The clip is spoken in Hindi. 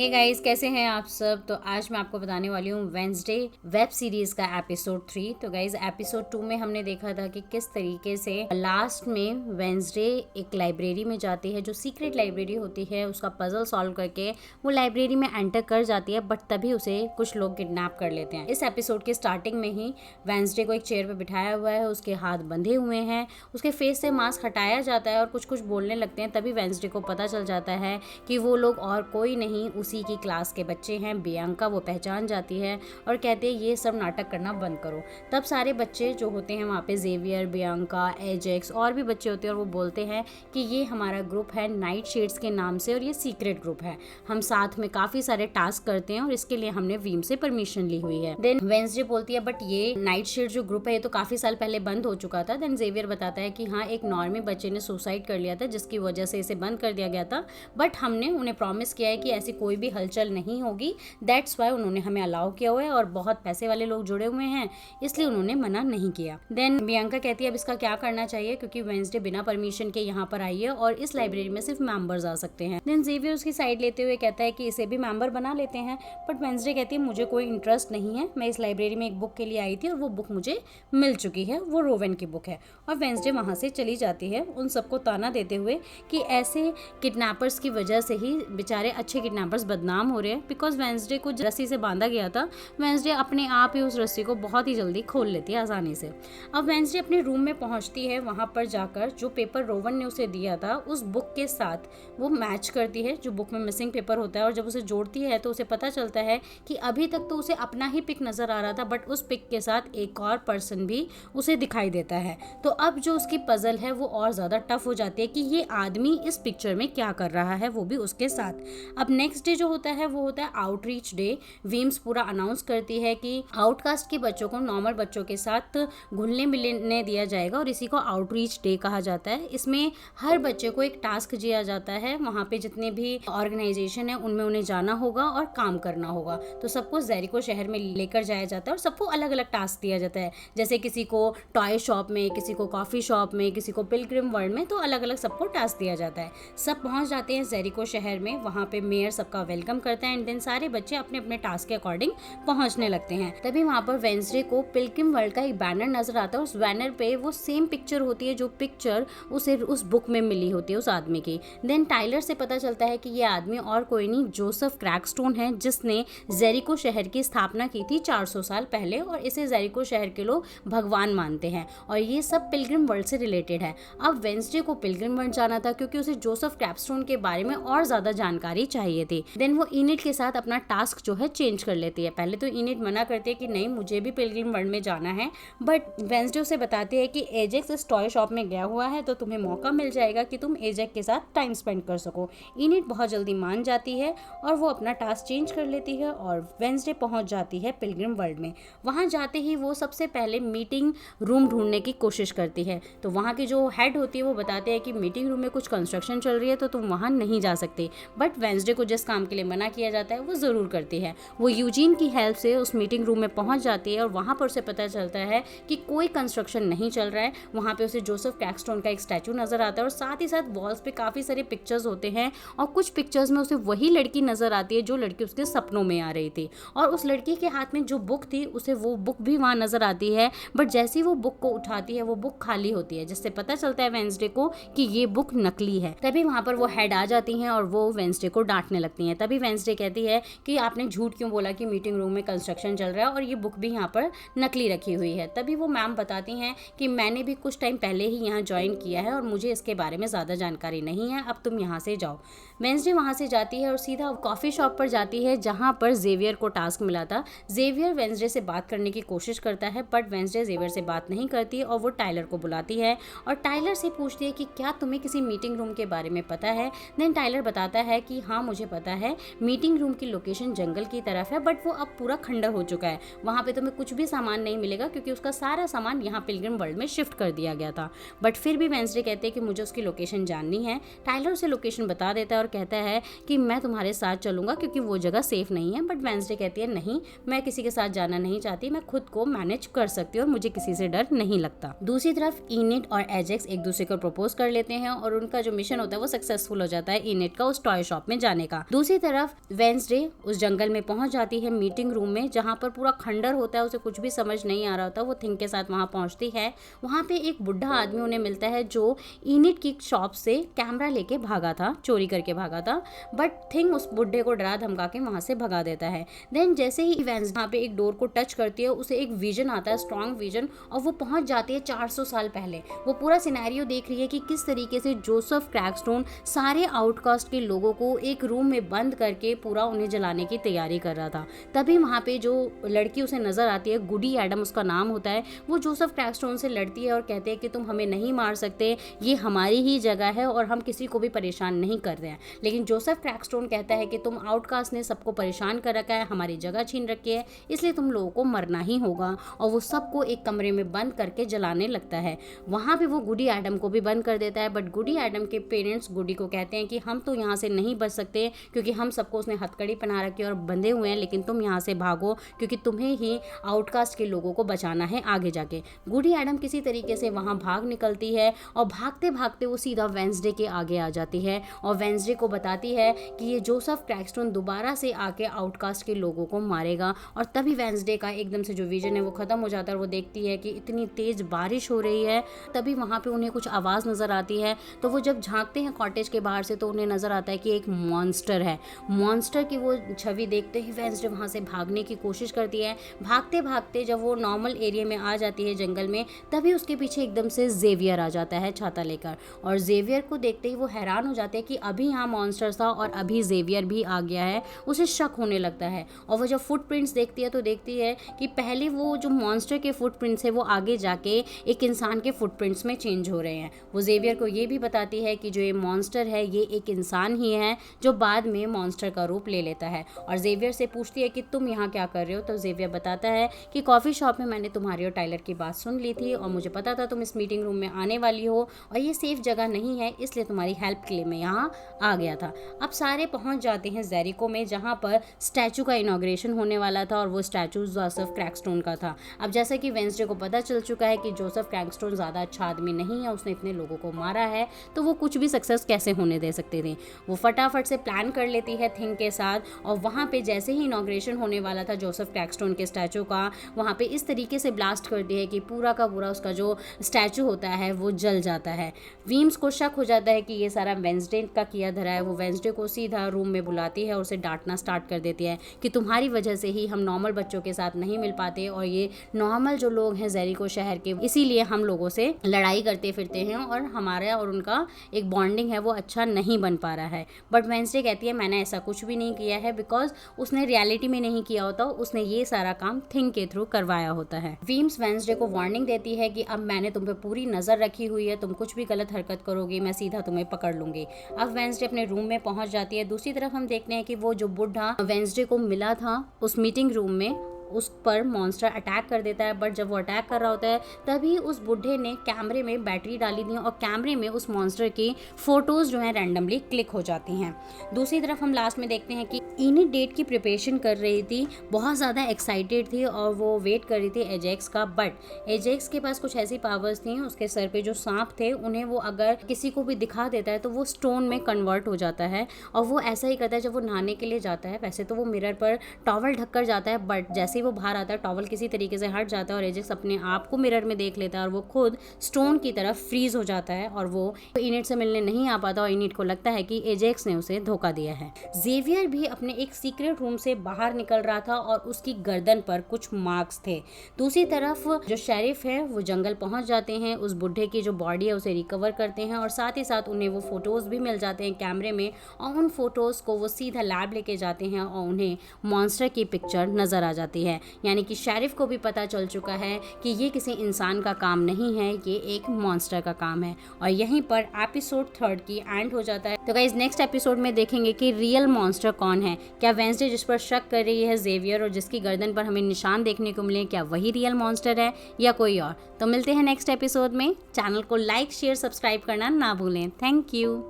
हे गाइस, कैसे हैं आप सब। तो आज मैं आपको बताने वाली हूँ वेंसडे वेब सीरीज का एपिसोड 3। तो गाइस एपिसोड 2 में हमने देखा था कि किस तरीके से लास्ट में वेंसडे एक लाइब्रेरी में जाती है, जो सीक्रेट लाइब्रेरी होती है, उसका पजल सॉल्व करके वो लाइब्रेरी में एंटर कर जाती है, बट तभी उसे कुछ लोग किडनैप कर लेते हैं। इस एपिसोड के स्टार्टिंग में ही वेंसडे को एक चेयर पर बिठाया हुआ है, उसके हाथ बंधे हुए हैं, उसके फेस से मास्क हटाया जाता है और कुछ कुछ बोलने लगते हैं। तभी वेंसडे को पता चल जाता है कि वो लोग और कोई नहीं, उसी की क्लास के बच्चे हैं। बियांका वो पहचान जाती है और कहते हैं ये सब नाटक करना बंद करो। तब सारे बच्चे जो होते हैं वहाँ पे, जेवियर, बियांका, एजेक्स और भी बच्चे होते हैं, और वो बोलते हैं कि ये हमारा ग्रुप है नाइट शेड्स के नाम से और ये सीक्रेट ग्रुप है। हम साथ में काफ़ी सारे टास्क करते हैं और इसके लिए हमने वीम से परमिशन ली हुई है। देन वेंसडे बोलती है बट ये नाइट शेड जो ग्रुप है ये तो काफ़ी साल पहले बंद हो चुका था। देन जेवियर बताता है कि हाँ, एक नॉर्मी बच्चे ने सुसाइड कर लिया था जिसकी वजह से इसे बंद कर दिया गया था, बट हमने उन्हें प्रॉमिस किया है कि ऐसी कोई भी हलचल नहीं होगी। दैट्स वाई उन्होंने हमें अलाउ किया हुआ है और बहुत पैसे वाले लोग जुड़े हुए हैं, इसलिए उन्होंने मना नहीं किया। देन बियांका कहती है अब इसका क्या करना चाहिए, क्योंकि वेंसडे बिना परमिशन के यहाँ पर आई है और इस लाइब्रेरी में सिर्फ मेंबर्स आ सकते हैं। देन जेवियर उसकी साइड लेते हुए कहता है कि इसे भी मेंबर बना लेते हैं, बट वेंसडे कहती है मुझे कोई इंटरेस्ट नहीं है, मैं इस लाइब्रेरी में एक बुक के लिए आई थी और वो बुक मुझे मिल चुकी है, वो रोवेन की बुक है। और वेंसडे वहाँ से चली जाती है, उन सबको ताना देते हुए कि ऐसे किडनैपर्स की वजह से ही बेचारे अच्छे किडनैपर्स बदनाम हो रहे हैं। बिकॉज वेंसडे को रस्सी से बांधा गया था, वेंसडे अपने आप ही उस रस्सी को बहुत ही जल्दी खोल लेती है आसानी से। अब वेंसडे अपने रूम में पहुंचती है, वहां पर जाकर जो पेपर रोवन ने उसे दिया था उस बुक के साथ वो मैच करती है, जो बुक में मिसिंग पेपर होता है, और जब उसे जोड़ती है तो उसे पता चलता है कि अभी तक तो उसे अपना ही पिक नजर आ रहा था, बट उस पिक के साथ एक और पर्सन भी उसे दिखाई देता है। तो अब जो उसकी पजल है वो और ज्यादा टफ हो जाती है कि ये आदमी इस पिक्चर में क्या कर रहा है, वो भी उसके साथ। अब नेक्स्ट डे जो होता है वो होता है आउटरीच डे। वीम्स पूरा अनाउंस करती है कि आउटकास्ट के बच्चों को नॉर्मल बच्चों के साथ घुलने मिलने दिया जाएगा और इसी को आउटरीच डे कहा जाता है। इसमें हर बच्चे को एक टास्क दिया जाता है, वहाँ पे जितने भी ऑर्गेनाइजेशन है उनमें उन्हें जाना होगा और काम करना होगा। तो सबको जेरिको शहर में लेकर जाया जाता है और सबको अलग अलग टास्क दिया जाता है, जैसे किसी को टॉय शॉप में, किसी को कॉफी शॉप में, किसी को पिलग्रिम वर्ल्ड में, तो अलग अलग सबको टास्क दिया जाता है। सब पहुंच जाते हैं जेरिको शहर में, वहाँ पे मेयर सबका वेलकम करता है एंड देन सारे बच्चे अपने अपने टास्क के अकॉर्डिंग पहुंचने लगते हैं। तभी वहाँ पर वेंसडे को पिलग्रिम वर्ल्ड का एक बैनर नजर आता है, उस बैनर पे वो सेम पिक्चर होती है जो पिक्चर उसे उस बुक में मिली होती है उस आदमी की। देन टाइलर से पता चलता है कि ये आदमी और कोई नहीं, जोसेफ क्रैकस्टोन है, जिसने जेरिको शहर की स्थापना की थी 400 साल पहले, और इसे जेरिको शहर के लोग भगवान मानते हैं और ये सब पिलग्रिम वर्ल्ड से रिलेटेड है। अब वेंसडे को पिलग्रिम वर्ल्ड जाना था क्योंकि उसे जोसेफ क्रैकस्टोन के बारे में और ज्यादा जानकारी चाहिए थी। देन वो इनिट के साथ अपना टास्क जो है चेंज कर लेती है। पहले तो इनिट मना करती है कि नहीं मुझे भी पिलग्रिम वर्ल्ड में जाना है, बट वेंसडे उसे बताती है कि एजेक्स इस टॉय शॉप में गया हुआ है तो तुम्हें मौका मिल जाएगा कि तुम एजेक्स के साथ टाइम स्पेंड कर सको। इनिट बहुत जल्दी मान जाती है और वो अपना टास्क चेंज कर लेती है और वेंसडे पहुंच जाती है पिलग्रिम वर्ल्ड में। वहां जाते ही वो सबसे पहले मीटिंग रूम ढूंढने की कोशिश करती है। तो वहां की जो हेड होती है वो बताते हैं कि मीटिंग रूम में कुछ कंस्ट्रक्शन चल रही है तो तुम वहां नहीं जा सकते, बट वेंसडे को जिस काम के लिए मना किया जाता है वो जरूर करती है। वो यूजीन की हेल्प से उस मीटिंग रूम में पहुंच जाती है और वहां पर उसे पता चलता है कि कोई कंस्ट्रक्शन नहीं चल रहा है। वहां पे उसे जोसेफ क्रैकस्टोन का एक स्टैचू नजर आता है और साथ ही साथ वॉल्स पे काफी सारे पिक्चर्स होते हैं और कुछ पिक्चर्स में उसे वही लड़की नजर आती है जो लड़की उसके सपनों में आ रही थी, और उस लड़की के हाथ में जो बुक थी उसे वो बुक भी वहां नजर आती है, बट जैसे ही वो बुक को उठाती है वो बुक खाली होती है, जिससे पता चलता है वेंसडे को कि ये बुक नकली है। तभी वहां पर वो हेड आ जाती हैं और वो वेंसडे को डांटने लगती हैं। तभी वेंसडे कहती है कि आपने झूठ क्यों बोला कि मीटिंग रूम में कंस्ट्रक्शन चल रहा है और ये बुक भी यहाँ पर नकली रखी हुई है। तभी वो मैम बताती हैं कि मैंने भी कुछ टाइम पहले ही यहाँ ज्वाइन किया है और मुझे इसके बारे में ज़्यादा जानकारी नहीं है, अब तुम यहाँ से जाओ। वेंसडे वहाँ से जाती है और सीधा कॉफ़ी शॉप पर जाती है जहाँ पर जेवियर को टास्क मिला था। जेवियर वेंसडे से बात करने की कोशिश करता है, बट वेंसडे जेवियर से बात नहीं करती और वो टाइलर को बुलाती है और टाइलर से पूछती है कि क्या तुम्हें किसी मीटिंग रूम के बारे में पता है। देन टाइलर बताता है कि हाँ मुझे पता है, मीटिंग रूम की लोकेशन जंगल की तरफ है, बट वो अब पूरा खंडर हो चुका है, वहाँ पे तुम्हें कुछ भी सामान नहीं मिलेगा क्योंकि उसका सारा सामान यहाँ पिलग्रिम वर्ल्ड में शिफ्ट कर दिया गया था। बट फिर भी वेंसडे कहते हैं कि मुझे उसकी लोकेशन जाननी है। टाइलर उसे लोकेशन बता देता है और कहता है कि मैं तुम्हारे साथ चलूंगा क्योंकि वो जगह सेफ नहीं है, बट वेंसडे कहती है नहीं, मैं किसी के साथ जाना नहीं चाहती, मैं खुद को मैनेज कर सकती हूँ और मुझे किसी से डर नहीं लगता। दूसरी तरफ इनिट और एजेक्स एक दूसरे को प्रपोज कर लेते हैं और उनका जो मिशन होता है वो सक्सेसफुल हो जाता है इनिट का उस टॉय शॉप में जाने का। दूसरी दूसरी तरफ वेंसडे उस जंगल में पहुंच जाती है मीटिंग रूम में, जहां पर पूरा खंडर होता है, उसे कुछ भी समझ नहीं आ रहा होता। वो थिंग के साथ वहां पहुंचती है। वहां पे एक बुढ़ा आदमी उन्हें मिलता है जो इनिट की शॉप से कैमरा लेके भागा था, चोरी करके भागा था, बट थिंग उस बुढ़े को डरा धमका के वहां से भगा देता है। देन जैसे ही वेंसडे वहां पे एक डोर को टच करती है, उसे एक विजन आता है, स्ट्रॉन्ग विजन, और वो पहुंच जाती है 400 साल पहले। वो पूरा सिनेरियो देख रही है कि किस तरीके से जोसेफ क्रैकस्टोन सारे आउटकास्ट के लोगों को एक रूम में बंद करके पूरा उन्हें जलाने की तैयारी कर रहा था। तभी वहाँ पे जो लड़की उसे नजर आती है, गुडी एडम उसका नाम होता है, वो जोसेफ क्रैकस्टोन से लड़ती है और कहते हैं कि तुम हमें नहीं मार सकते, ये हमारी ही जगह है और हम किसी को भी परेशान नहीं कर रहे हैं। लेकिन जोसेफ क्रैकस्टोन कहता है कि तुम आउटकास्ट ने सबको परेशान कर रखा है, हमारी जगह छीन रखी है, इसलिए तुम लोगों को मरना ही होगा। और वो सबको एक कमरे में बंद करके जलाने लगता है। वहाँ पे वो गुडी एडम को भी बंद कर देता है, बट गुडी एडम के पेरेंट्स गुडी को कहते हैं कि हम तो यहाँ से नहीं बच सकते क्योंकि हम सबको उसने हथकड़ी पहना रखी है और बंधे हुए हैं, लेकिन तुम यहाँ से भागो क्योंकि तुम्हें ही आउटकास्ट के लोगों को बचाना है आगे जाके। गुडी एडम किसी तरीके से वहाँ भाग निकलती है और भागते भागते वो सीधा वेंसडे के आगे आ जाती है और वेंसडे को बताती है कि ये जोसेफ क्रैकस्टोन दोबारा से आके आउटकास्ट के लोगों को मारेगा। और तभी वेंसडे का एकदम से जो विजन है वो खत्म हो जाता है और वो देखती है कि इतनी तेज बारिश हो रही है। तभी वहाँ पे उन्हें कुछ आवाज़ नज़र आती है, तो वो जब झांकते हैं कॉटेज के बाहर से तो उन्हें नज़र आता है कि एक मॉन्स्टर है। मॉन्स्टर की वो छवि देखते ही वेंसडे वहाँ से भागने की कोशिश करती है। भागते भागते जब वो नॉर्मल एरिया में आ जाती है जंगल में, तभी उसके पीछे एकदम से जेवियर आ जाता है छाता लेकर, और जेवियर को देखते ही वो हैरान हो जाते हैं कि अभी यहाँ मॉन्स्टर था और अभी जेवियर भी आ गया है। उसे शक होने लगता है और वो जब फुटप्रिंट्स देखती है तो देखती है कि पहले वो जो मॉन्स्टर के फुटप्रिंट्स है वो आगे जाके एक इंसान के फुटप्रिंट्स में चेंज हो रहे हैं। वो जेवियर को ये भी बताती है कि जो ये मॉन्स्टर है ये एक इंसान ही है जो बाद में मॉन्स्टर का रूप ले लेता है। और जेवियर से पूछती है कि तुम यहाँ क्या कर रहे हो, तो जेवियर बताता है कि कॉफ़ी शॉप में मैंने तुम्हारी और टाइलर की बात सुन ली थी और मुझे पता था तुम इस मीटिंग रूम में आने वाली हो और ये सेफ जगह नहीं है, इसलिए तुम्हारी हेल्प के लिए मैं यहाँ आ गया था। अब सारे पहुँच जाते हैं जेरिको में, जहाँ पर स्टैचू का इनॉग्रेशन होने वाला था और वो स्टैचू जोसेफ क्रैकस्टोन का था। अब जैसा कि वेंसडे को पता चल चुका है कि जोसेफ क्रैकस्टोन ज़्यादा अच्छा आदमी नहीं है, उसने इतने लोगों को मारा है, तो वो कुछ भी सक्सेस कैसे होने दे सकते थे। वो फटाफट से प्लान कर लेती है थिंग के साथ, और वहाँ पे जैसे ही इनॉग्रेशन होने वाला था जोसेफ क्रैकस्टोन के स्टैचू का, वहाँ पे इस तरीके से ब्लास्ट करती है कि पूरा का पूरा उसका जो स्टैचू होता है वो जल जाता है। वीम्स को शक हो जाता है कि ये सारा वेंसडे का किया धरा है। वो वेंसडे को सीधा रूम में बुलाती है और उसे डांटना स्टार्ट कर देती है कि तुम्हारी वजह से ही हम नॉर्मल बच्चों के साथ नहीं मिल पाते और ये नॉर्मल जो लोग हैं जेरिको शहर के, इसीलिए हम लोगों से लड़ाई करते फिरते हैं और हमारा और उनका एक बॉन्डिंग है वो अच्छा नहीं बन पा रहा है। बट वेंसडे कहती है मैंने ऐसा कुछ भी नहीं किया है, बिकॉज उसने रियलिटी में नहीं किया होता, उसने ये सारा काम थिंग के थ्रू करवाया होता है। वीम्स वेंसडे को वार्निंग देती है कि अब मैंने तुम पे पूरी नजर रखी हुई है, तुम कुछ भी गलत हरकत करोगी मैं सीधा तुम्हें पकड़ लूंगी। अब वेंसडे अपने रूम में पहुंच जाती है। दूसरी तरफ हम देखते हैं कि वो जो बुढ़ा वेंसडे को मिला था उस मीटिंग रूम में, उस पर मॉन्स्टर अटैक कर देता है। बट जब वो अटैक कर रहा होता है तभी उस बुढ़े ने कैमरे में बैटरी डाली थी और कैमरे में उस मॉन्स्टर की फोटोज़ जो हैं रैंडमली क्लिक हो जाती हैं। दूसरी तरफ हम लास्ट में देखते हैं कि इनिट डेट की प्रिपरेशन कर रही थी, बहुत ज़्यादा एक्साइटेड थी और वो वेट कर रही थी एजेक्स का। बट एजेक्स के पास कुछ ऐसी पावर्स थी, उसके सर पे जो सांप थे उन्हें वो अगर किसी को भी दिखा देता है तो वो स्टोन में कन्वर्ट हो जाता है। और वो ऐसा ही करता है जब वो नहाने के लिए जाता है। वैसे तो वो मिरर पर टॉवल ढककर जाता है, बट जैसे वो बाहर आता है टॉवल किसी तरीके से हट जाता है और एजेक्स अपने आप को मिरर में देख लेता है और वो खुद स्टोन की तरफ फ्रीज हो जाता है और वो इनिट से मिलने नहीं आ पाता और इनिट को लगता है कि एजेक्स ने उसे धोखा दिया है। जेवियर भी अपने एक सीक्रेट रूम से बाहर निकल रहा था और उसकी गर्दन पर कुछ मार्क्स थे। दूसरी तरफ जो शेरिफ है वो जंगल पहुंच जाते हैं, उस बुढ़े की जो बॉडी है उसे रिकवर करते हैं और साथ ही साथ उन्हें वो फोटोज भी मिल जाते हैं कैमरे में, और उन फोटोज को वो सीधा लैब लेके जाते हैं और उन्हें मॉन्स्टर की पिक्चर नजर आ जाती है। यानी कि शेरिफ को भी पता चल चुका है कि ये किसी इंसान का काम नहीं है, ये एक मॉन्स्टर का काम है। और यहीं पर एपिसोड 3 की एंड हो जाता है। तो गाइस नेक्स्ट एपिसोड में देखेंगे कि रियल मॉन्स्टर कौन है। क्या वेंसडे जिस पर शक कर रही है जेवियर और जिसकी गर्दन पर हमें निशान देखने को मिले, क्या वही रियल मॉन्स्टर है या कोई और? तो मिलते हैं नेक्स्ट एपिसोड में। चैनल को लाइक शेयर सब्सक्राइब करना ना भूलें। Thank you.